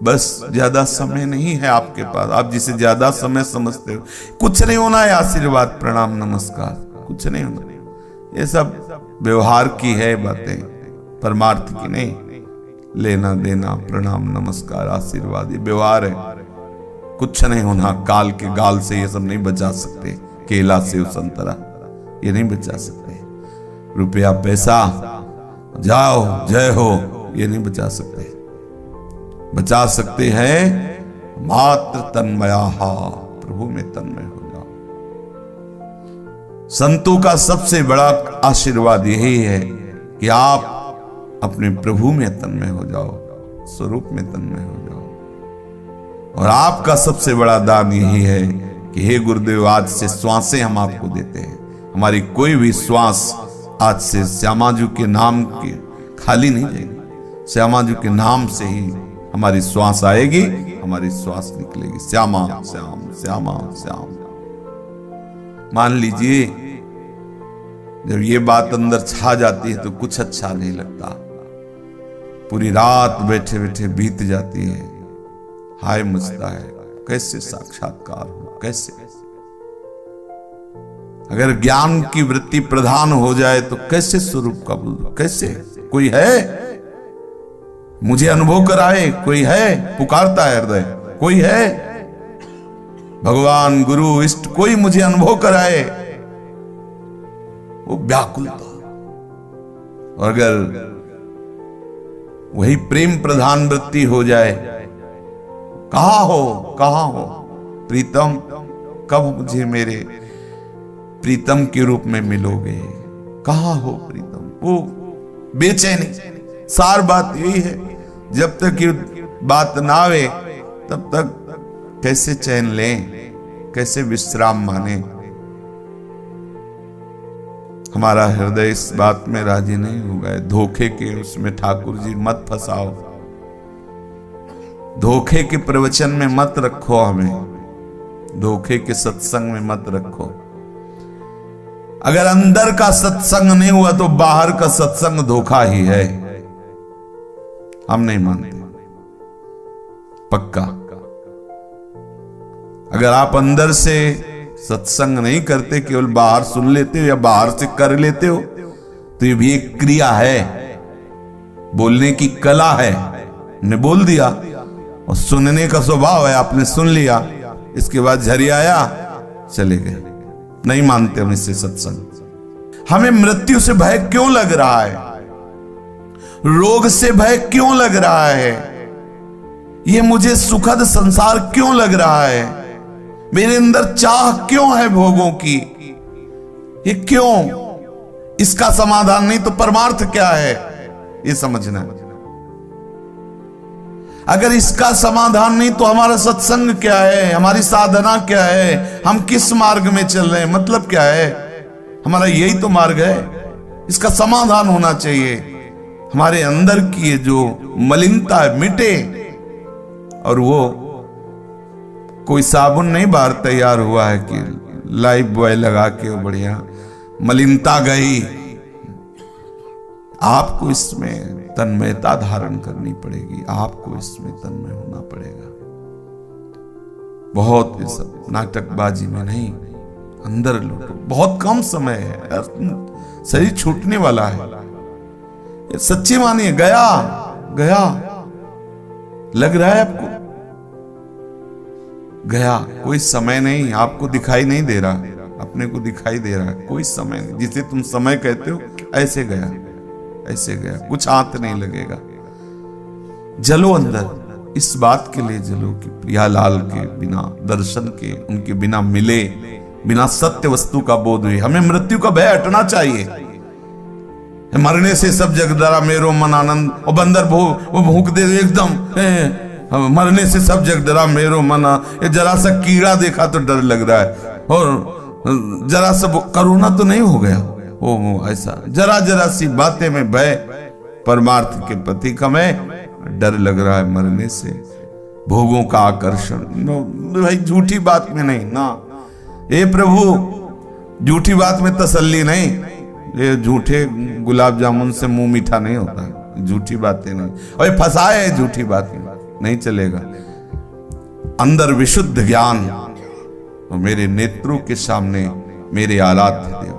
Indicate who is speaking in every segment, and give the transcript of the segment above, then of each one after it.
Speaker 1: बस ज्यादा समय नहीं है आपके पास, आप जिसे ज्यादा समय समझते हो। कुछ नहीं होना है आशीर्वाद प्रणाम नमस्कार, कुछ नहीं होना। ये सब व्यवहार की है बातें, परमार्थ की नहीं। लेना देना प्रणाम नमस्कार आशीर्वाद ये व्यवहार है, कुछ नहीं होना। काल के गाल से ये सब नहीं बचा सकते, केला से संतरा ये नहीं बचा सकते। रुपया पैसा जाओ जय हो ये नहीं बचा सकते। बचा सकते हैं मात्र तन्मया, प्रभु में तन्मय हो जाओ। संतों का सबसे बड़ा आशीर्वाद यही है कि आप अपने प्रभु में तन्मय हो जाओ, स्वरूप में तन्मय हो जाओ। और आपका सबसे बड़ा दान यही है कि हे गुरुदेव, आज से श्वासें हम आपको देते हैं। हमारी कोई भी श्वास आज से श्यामाजू के नाम के खाली नहीं जाएगी। श्यामाजू के नाम से ही हमारी श्वास आएगी, हमारी श्वास निकलेगी। श्यामा श्याम श्यामा श्याम। मान लीजिए जब ये बात अंदर छा जाती है तो कुछ अच्छा नहीं लगता। पूरी रात बैठे बैठे बीत जाती है, हाय मचता है, कैसे साक्षात्कार हो, कैसे। अगर ज्ञान की वृत्ति प्रधान हो जाए तो कैसे स्वरूप का बोल, कैसे। कोई है मुझे अनुभव कराए, कोई है पुकारता है हृदय, कोई है भगवान गुरु इष्ट कोई मुझे अनुभव कराए, वो व्याकुलता। और अगर वही प्रेम प्रधान वृत्ति हो जाए, कहां हो प्रीतम, कब मुझे मेरे प्रीतम के रूप में मिलोगे, कहां हो प्रीतम। वो बेचैनी, सार बात यही है। जब तक ये बात ना आवे तब तक कैसे चैन लें, कैसे विश्राम माने। हमारा हृदय इस बात में राजी नहीं हो गए। धोखे के उसमें ठाकुर जी मत फंसाओ, धोखे के प्रवचन में मत रखो हमें, धोखे के सत्संग में मत रखो। अगर अंदर का सत्संग नहीं हुआ तो बाहर का सत्संग धोखा ही है। हम नहीं मानते, पक्का। अगर आप अंदर से सत्संग नहीं करते, केवल बाहर सुन लेते हो या बाहर से कर लेते हो, तो ये भी एक क्रिया है, बोलने की कला है। ने बोल दिया और सुनने का स्वभाव है, आपने सुन लिया, इसके बाद झरियाया चले गए। नहीं मानते हम इससे सत्संग। हमें मृत्यु से भय क्यों लग रहा है, रोग से भय क्यों लग रहा है, ये मुझे सुखद संसार क्यों लग रहा है, मेरे अंदर चाह क्यों है भोगों की, ये क्यों। इसका समाधान नहीं तो परमार्थ क्या है ये समझना है। अगर इसका समाधान नहीं तो हमारा सत्संग क्या है, हमारी साधना क्या है, हम किस मार्ग में चल रहे हैं, मतलब क्या है। हमारा यही तो मार्ग है, इसका समाधान होना चाहिए। हमारे अंदर की जो मलिनता है मिटे। और वो कोई साबुन नहीं बाहर तैयार हुआ है कि लाइफ बॉय लगा के बढ़िया मलिनता गई। आपको इसमें तन्मयता धारण करनी पड़ेगी, आपको इसमें तन्मय होना पड़ेगा। बहुत ये सब नाटकबाजी में नहीं, अंदर लूटो। बहुत कम समय है, शरीर छूटने वाला है। सच्ची मानिए, गया गया लग रहा है आपको, गया। कोई समय नहीं, आपको दिखाई नहीं दे रहा, अपने को दिखाई दे रहा है। कोई समय नहीं, जिसे तुम समय कहते हो ऐसे गया, ऐसे गया, कुछ हाथ नहीं लगेगा। जलो अंदर, इस बात के लिए जलो कि प्रियालाल के बिना दर्शन के, उनके बिना मिले, बिना सत्य वस्तु का बोध हुए। हमें मृत्यु का भय हटना चाहिए। मरने से सब जग डरा मेरो मन आनंद, और बंदर वो भूख दे एकदम, मरने से सब जग डरा मेरो मन। ये जरा सा कीड़ा देखा तो डर लग रहा है, और जरा सा करुणा तो नहीं हो गया, वो ऐसा जरा जरा सी बातें में भय, परमार्थ के प्रति हमें डर लग रहा है मरने से। भोगों का आकर्षण, भाई झूठी बात में नहीं ना, हे प्रभु झूठी बात में तसल्ली नहीं। ये झूठे गुलाब जामुन से मुंह मीठा नहीं होता, झूठी बातें नहीं। और ये फंसाए है झूठी बात में, नहीं चलेगा। अंदर विशुद्ध ज्ञान और मेरे नेत्रों के सामने मेरे आराध्य देव,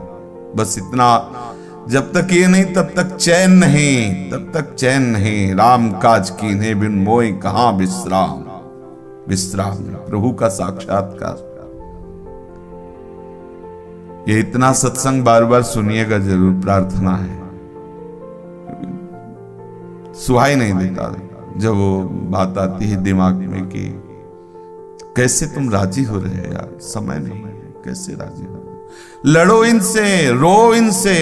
Speaker 1: बस इतना। जब तक ये नहीं तब तक चैन नहीं, तब तक चैन नहीं। राम काज कीन्हे बिन मोय कहां विश्राम, विश्राम प्रभु का साक्षात्कार। ये इतना सत्संग बार बार सुनिएगा जरूर, प्रार्थना है। सुहाई नहीं देता जब वो बात आती है दिमाग में कि कैसे तुम राजी हो रहे हैं यार, समय नहीं है, कैसे राजी हो रहे। लड़ो इनसे, रो इनसे,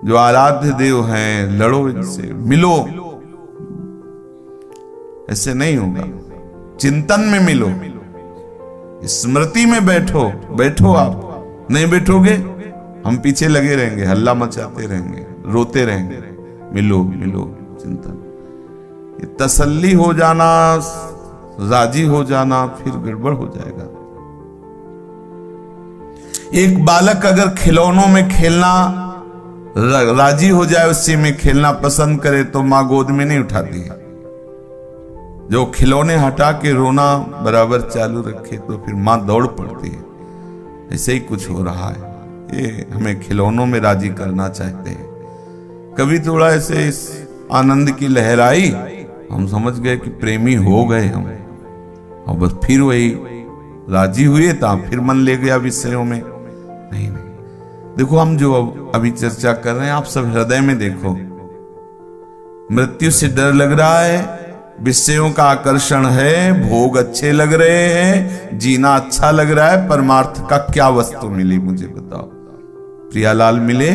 Speaker 1: जो आराध्य देव हैं, लड़ो इनसे, मिलो। ऐसे नहीं होगा, चिंतन में मिलो, स्मृति में बैठो। बैठो, आप नहीं बैठोगे हम पीछे लगे रहेंगे, हल्ला मचाते रहेंगे, रोते रहेंगे। मिलो मिलो, चिंतन। ये तसल्ली हो जाना, राजी हो जाना, फिर गड़बड़ हो जाएगा। एक बालक अगर खिलौनों में खेलना राजी हो जाए, उसी में खेलना पसंद करे, तो मां गोद में नहीं उठाती है। जो खिलौने हटा के रोना बराबर चालू रखे तो फिर मां दौड़ पड़ती है। ऐसे ही कुछ हो रहा है, ये हमें खिलौनों में राजी करना चाहते हैं। कभी थोड़ा ऐसे इस आनंद की लहर आई, हम समझ गए कि प्रेमी हो गए हम, और बस फिर वही राजी हुए था, फिर मन ले गया विषयों में। नहीं नहीं, देखो हम जो अभी चर्चा कर रहे हैं, आप सब हृदय में देखो। मृत्यु से डर लग रहा है, विषयों का आकर्षण है, भोग अच्छे लग रहे हैं, जीना अच्छा लग रहा है, परमार्थ का क्या वस्तु मिली मुझे बताओ? प्रियालाल मिले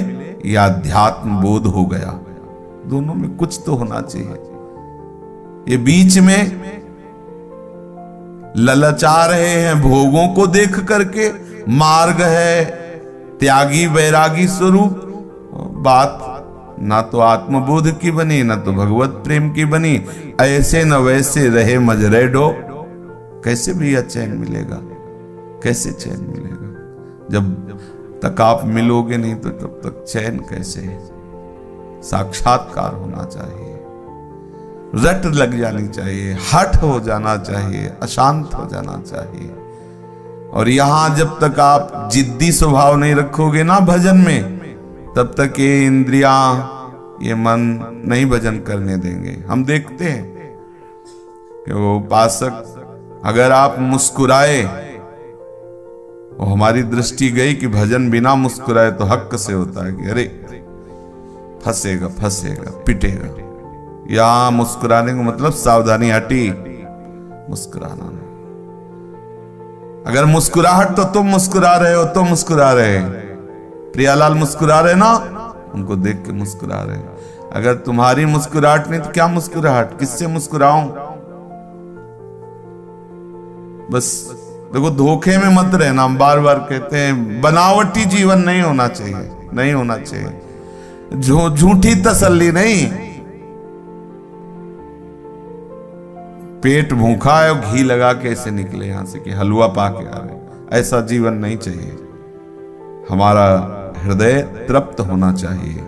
Speaker 1: या अध्यात्म बोध हो गया? दोनों में कुछ तो होना चाहिए। ये बीच में ललचा रहे हैं भोगों को देख करके, मार्ग है त्यागी वैरागी स्वरूप। बात ना तो आत्मबोध की बनी, ना तो भगवत प्रेम की बनी। ऐसे न वैसे रहे मजरे डो, कैसे भैया चैन मिलेगा? कैसे चैन मिलेगा? जब तक आप मिलोगे नहीं तो तब तक चैन कैसे? साक्षात्कार होना चाहिए, रट लग जानी चाहिए, हठ हो जाना चाहिए, अशांत हो जाना चाहिए। और यहां जब तक आप जिद्दी स्वभाव नहीं रखोगे ना भजन में, तब तक ये इंद्रियां, ये मन नहीं भजन करने देंगे। हम देखते हैं कि वो उपासक अगर आप मुस्कुराए, वो हमारी दृष्टि गई कि भजन बिना मुस्कुराए तो हक से होता है कि अरे फंसेगा फंसेगा पिटेगा। यहां मुस्कुराने का मतलब सावधानी, हटी, मुस्कुराना नहीं। अगर मुस्कुराहट तो तुम मुस्कुरा रहे हो, तो मुस्कुरा रहे। प्रियालाल मुस्कुरा रहे ना, उनको देख के मुस्कुरा रहे। अगर तुम्हारी मुस्कुराहट नहीं तो क्या मुस्कुराहट? किससे मुस्कुराऊं? बस देखो, धोखे में मत रहना। हम बार बार कहते हैं बनावटी जीवन नहीं होना चाहिए, नहीं होना चाहिए। झूठी तसल्ली नहीं। पेट भूखा है और घी लगा के ऐसे निकले यहां से कि हलवा पा के आ रहे, ऐसा जीवन नहीं चाहिए। हमारा हृदय तृप्त होना चाहिए।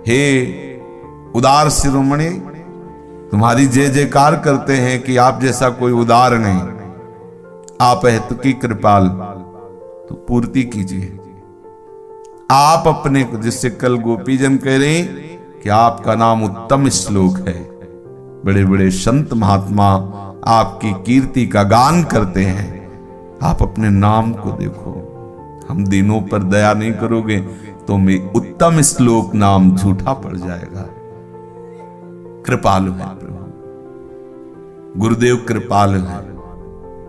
Speaker 1: हे उदार शिरोमणि, तुम्हारी जय जयकार करते हैं कि आप जैसा कोई उदार नहीं। आप हेतुकी कृपाल, तो पूर्ति कीजिए आप अपने को। जिससे कल गोपीजन कह रहे कि आपका नाम उत्तम श्लोक है। बड़े बड़े संत महात्मा आपकी कीर्ति का गान करते हैं। आप अपने नाम को देखो। हम दिनों पर दया नहीं करोगे तो मैं उत्तम श्लोक नाम झूठा पड़ जाएगा। कृपालु है प्रभु, गुरुदेव कृपालु है।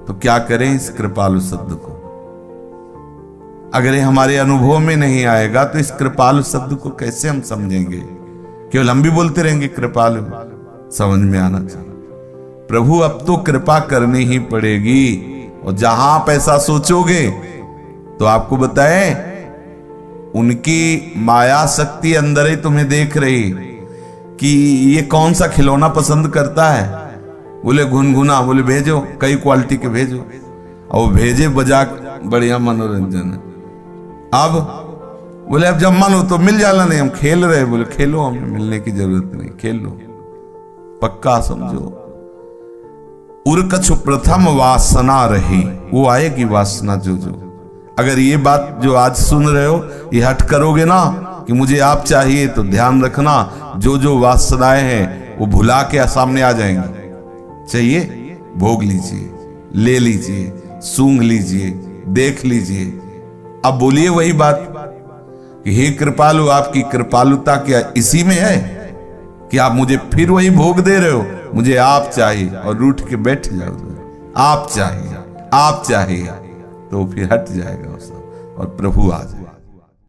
Speaker 1: तो क्या करें इस कृपालु शब्द को? अगर ये हमारे अनुभव में नहीं आएगा तो इस कृपालु शब्द को कैसे हम समझेंगे? केवल हम भी बोलते रहेंगे कृपालु, समझ में आना चाहिए। प्रभु अब तो कृपा करनी ही पड़ेगी। और जहां आप ऐसा सोचोगे तो आपको बताए, उनकी माया शक्ति अंदर ही तुम्हें देख रही कि ये कौन सा खिलौना पसंद करता है। बोले गुनगुना, बोले भेजो, कई क्वालिटी के भेजो। और वो भेजे बजा, बढ़िया मनोरंजन है। अब बोले अब जब मन हो तो मिल जाना, नहीं हम खेल रहे। बोले खेलो, हमें मिलने की जरूरत नहीं, खेल लो, पक्का समझो। उर कछु प्रथम वासना रही, वो आएगी वासना जो जो। अगर ये बात जो आज सुन रहे हो ये हट करोगे ना कि मुझे आप चाहिए, तो ध्यान रखना जो जो वासनाएं हैं वो भुला के सामने आ जाएंगी। चाहिए भोग लीजिए, ले लीजिए, सूंघ लीजिए, देख लीजिए। अब बोलिए वही बात कि हे कृपालु, आपकी कृपालुता क्या इसी में है कि आप मुझे फिर वही भोग दे रहे हो? मुझे आप चाहिए और रूठ के बैठ जाओ। आप चाहिए, आप चाहिए, तो फिर हट जाएगा वो सब और प्रभु आ जाएगा।